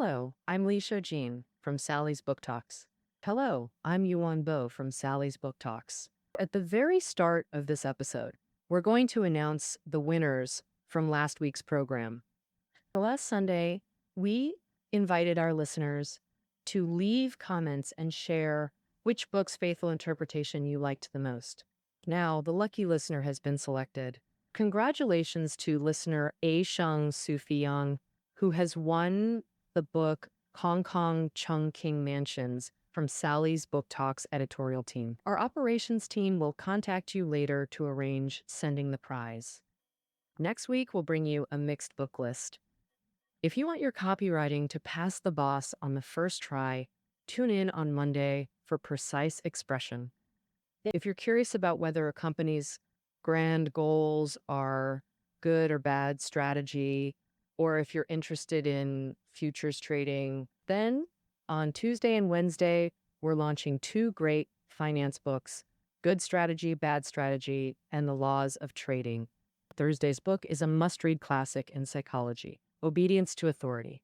Hello, I'm Li Zicheng from Sally's Book Talks. Hello, I'm Yuan Bo from Sally's Book Talks. At the very start of this episode, we're going to announce the winners from last week's program. Last Sunday, we invited our listeners to leave comments and share which book's faithful interpretation you liked the most. Now, the lucky listener has been selected. Congratulations to listener A. Sheng Sufiyang, who has won the book Hong Kong Chungking Mansions from Sally's Book Talks editorial team. Our operations team will contact you later to arrange sending the prize. Next week, we'll bring you a mixed book list. If you want your copywriting to pass the boss on the first try, tune in on Monday for precise expression. If you're curious about whether a company's grand goals are good or bad strategy, or if you're interested in futures trading, then on Tuesday and Wednesday, we're launching two great finance books, Good Strategy, Bad Strategy, and The Laws of Trading. Thursday's book is a must-read classic in psychology, Obedience to Authority.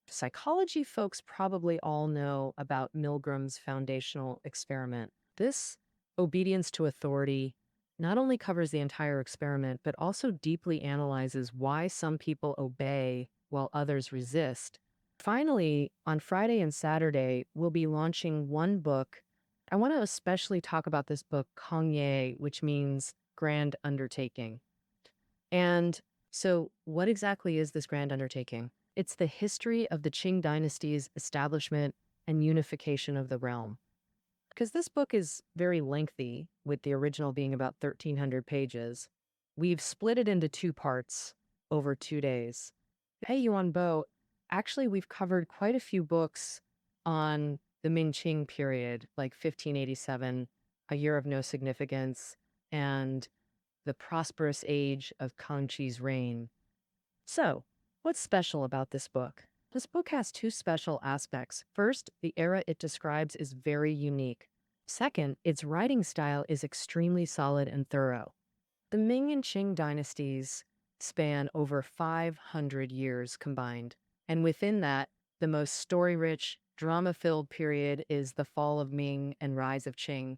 Psychology folks probably all know about Milgram's foundational experiment. This obedience to authority not only covers the entire experiment, but also deeply analyzes why some people obey while others resist. Finally, on Friday and Saturday, we'll be launching one book. I want to especially talk about this book, Kongye, which means grand undertaking. And so what exactly is this grand undertaking? It's the history of the Qing Dynasty's establishment and unification of the realm. Because this book is very lengthy, with the original being about 1,300 pages, we've split it into two parts over 2 days. Hey, Yuan Bo, actually, we've covered quite a few books on the Ming-Qing period, like 1587, A Year of No Significance, and the prosperous age of Kangqi's reign. So, what's special about this book? This book has two special aspects. First, the era it describes is very unique. Second, its writing style is extremely solid and thorough. The Ming and Qing dynasties span over 500 years combined. And within that, the most story-rich, drama-filled period is the fall of Ming and rise of Qing.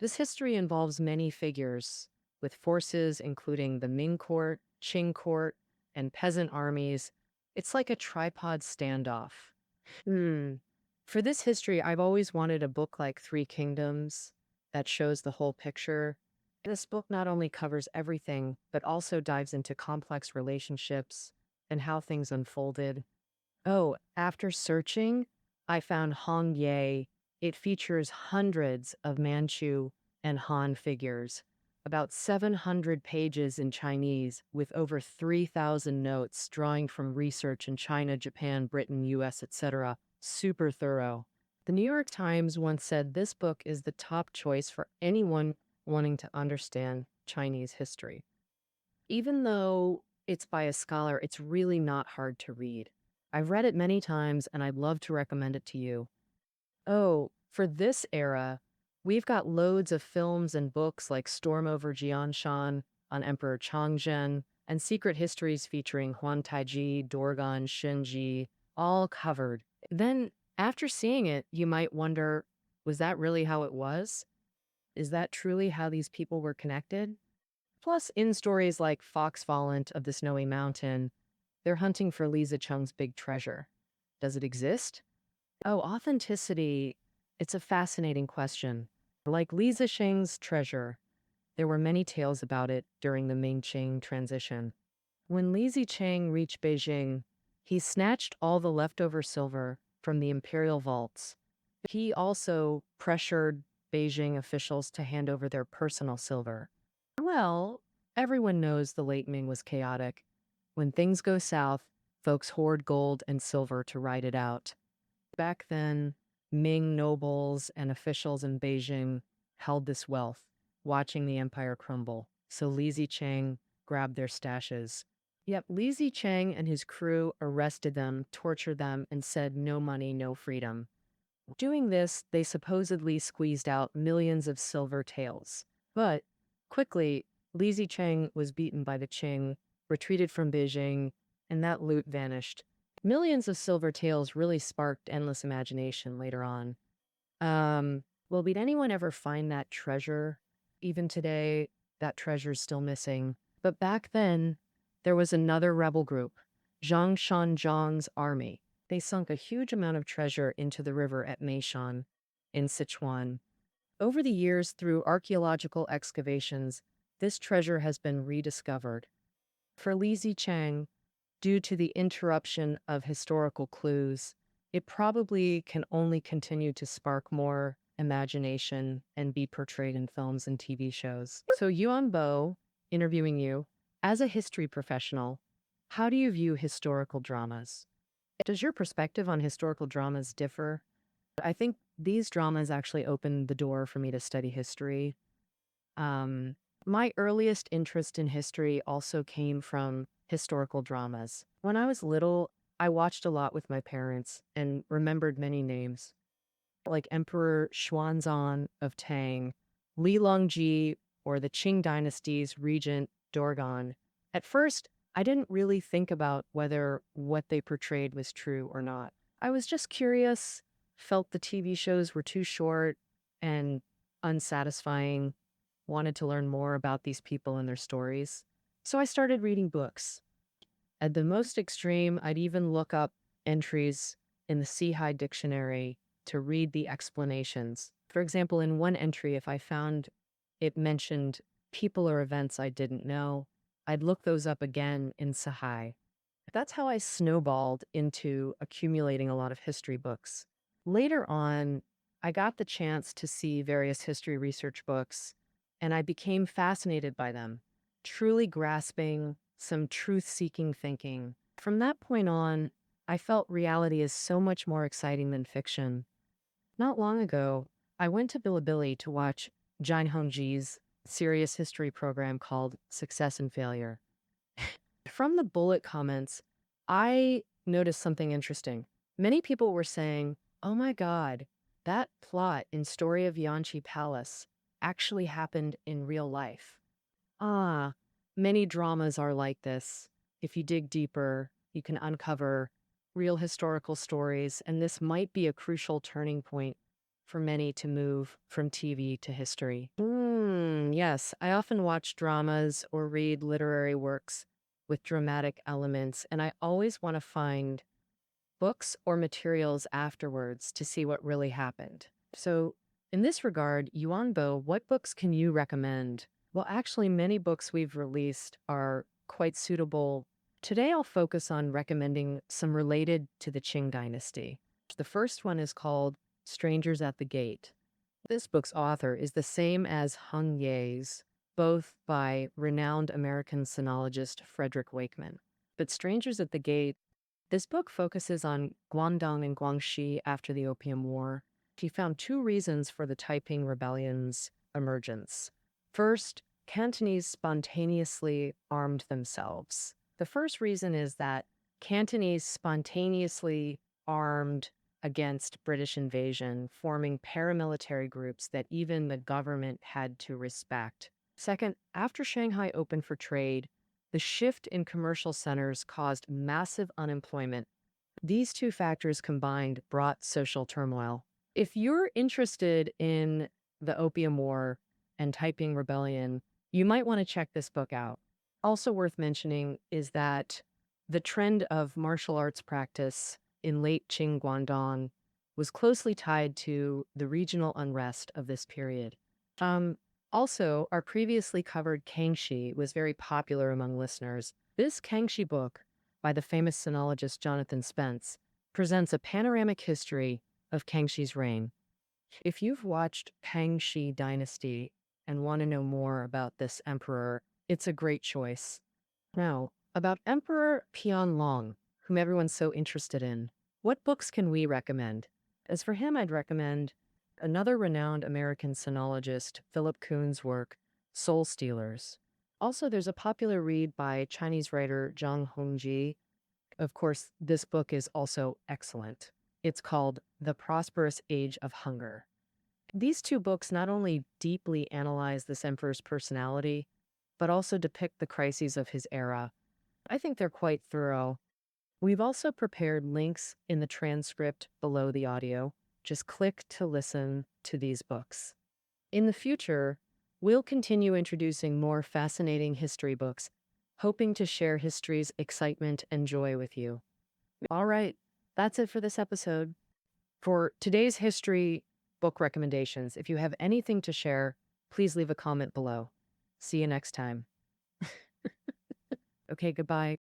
This history involves many figures, with forces including the Ming court, Qing court, and peasant armies. It's like a tripod standoff. For this history, I've always wanted a book like Three Kingdoms that shows the whole picture. This book not only covers everything, but also dives into complex relationships and how things unfolded. Oh, after searching, I found Hongye. It features hundreds of Manchu and Han figures, about 700 pages in Chinese, with over 3,000 notes drawing from research in China, Japan, Britain, US, etc. Super thorough. The New York Times once said this book is the top choice for anyone wanting to understand Chinese history. Even though it's by a scholar, it's really not hard to read. I've read it many times and I'd love to recommend it to you. Oh, for this era, we've got loads of films and books like Storm over Jianshan on Emperor Changzhen and Secret Histories featuring Huan Taiji, Dorgan, Shenji, all covered. Then, after seeing it, you might wonder, was that really how it was? Is that truly how these people were connected? Plus, in stories like Fox Volant of the Snowy Mountain, they're hunting for Li Zicheng's big treasure. Does it exist? Oh, authenticity. It's a fascinating question. Like Li Zicheng's treasure, there were many tales about it during the Ming-Qing transition. When Li Zicheng reached Beijing, he snatched all the leftover silver from the imperial vaults. He also pressured Beijing officials to hand over their personal silver. Well, everyone knows the late Ming was chaotic. When things go south, folks hoard gold and silver to ride it out. Back then, Ming nobles and officials in Beijing held this wealth, watching the empire crumble. So Li Zicheng grabbed their stashes. Yep, Li Zicheng and his crew arrested them, tortured them, and said no money, no freedom. Doing this, they supposedly squeezed out millions of silver taels. But quickly, Li Zicheng was beaten by the Qing, retreated from Beijing, and that loot vanished. Millions of silver tales really sparked endless imagination later on. Well, did anyone ever find that treasure? Even today, that treasure's still missing. But back then, there was another rebel group, Zhang Shanzhang's army. They sunk a huge amount of treasure into the river at Meishan in Sichuan. Over the years, through archaeological excavations, this treasure has been rediscovered. For Li Zicheng, due to the interruption of historical clues, it probably can only continue to spark more imagination and be portrayed in films and TV shows. So, Yuan Bo, interviewing you, as a history professional, how do you view historical dramas? Does your perspective on historical dramas differ? I think these dramas actually opened the door for me to study history. Um, my earliest interest in history also came from historical dramas. When I was little, I watched a lot with my parents and remembered many names, like Emperor Xuanzang of Tang, Li Longji, or the Qing dynasty's regent Dorgan. At first, I didn't really think about whether what they portrayed was true or not. I was just curious, felt the TV shows were too short and unsatisfying, wanted to learn more about these people and their stories. So I started reading books. At the most extreme, I'd even look up entries in the Sihai dictionary to read the explanations. For example, in one entry, if I found it mentioned people or events I didn't know, I'd look those up again in Sahai. That's how I snowballed into accumulating a lot of history books. Later on, I got the chance to see various history research books, and I became fascinated by them, truly grasping some truth-seeking thinking. From that point on, I felt reality is so much more exciting than fiction. Not long ago, I went to Bilibili to watch Jin Hongji's serious history program called Success and Failure. From the bullet comments, I noticed something interesting. Many people were saying, oh my God, that plot in Story of Yanqi Palace actually happened in real life. Ah, many dramas are like this. If you dig deeper, you can uncover real historical stories, and this might be a crucial turning point for many to move from TV to history. Yes, I often watch dramas or read literary works with dramatic elements, and I always want to find books or materials afterwards to see what really happened. So, in this regard, Yuan Bo, what books can you recommend? Well, actually, many books we've released are quite suitable. Today, I'll focus on recommending some related to the Qing Dynasty. The first one is called Strangers at the Gate. This book's author is the same as Hung Ye's, both by renowned American sinologist Frederick Wakeman. But Strangers at the Gate, this book focuses on Guangdong and Guangxi after the Opium War. He found two reasons for the Taiping Rebellion's emergence. First, Cantonese spontaneously armed themselves. The first reason is that Cantonese spontaneously armed against British invasion, forming paramilitary groups that even the government had to respect. Second, after Shanghai opened for trade, the shift in commercial centers caused massive unemployment. These two factors combined brought social turmoil. If you're interested in the Opium War and Taiping Rebellion, you might want to check this book out. Also worth mentioning is that the trend of martial arts practice in late Qing Guangdong was closely tied to the regional unrest of this period. Also, our previously covered Kangxi was very popular among listeners. This Kangxi book, by the famous sinologist Jonathan Spence, presents a panoramic history of Kangxi's reign. If you've watched Kangxi Dynasty and want to know more about this emperor, it's a great choice. Now, about Emperor Qianlong, whom everyone's so interested in, what books can we recommend? As for him, I'd recommend another renowned American sinologist, Philip Kuhn's work, Soul Stealers. Also, there's a popular read by Chinese writer Zhang Hongji. Of course, this book is also excellent. It's called The Prosperous Age of Hunger. These two books not only deeply analyze this emperor's personality, but also depict the crises of his era. I think they're quite thorough. We've also prepared links in the transcript below the audio. Just click to listen to these books. In the future, we'll continue introducing more fascinating history books, hoping to share history's excitement and joy with you. All right, that's it for this episode. For today's history book recommendations, if you have anything to share, please leave a comment below. See you next time. Okay, goodbye.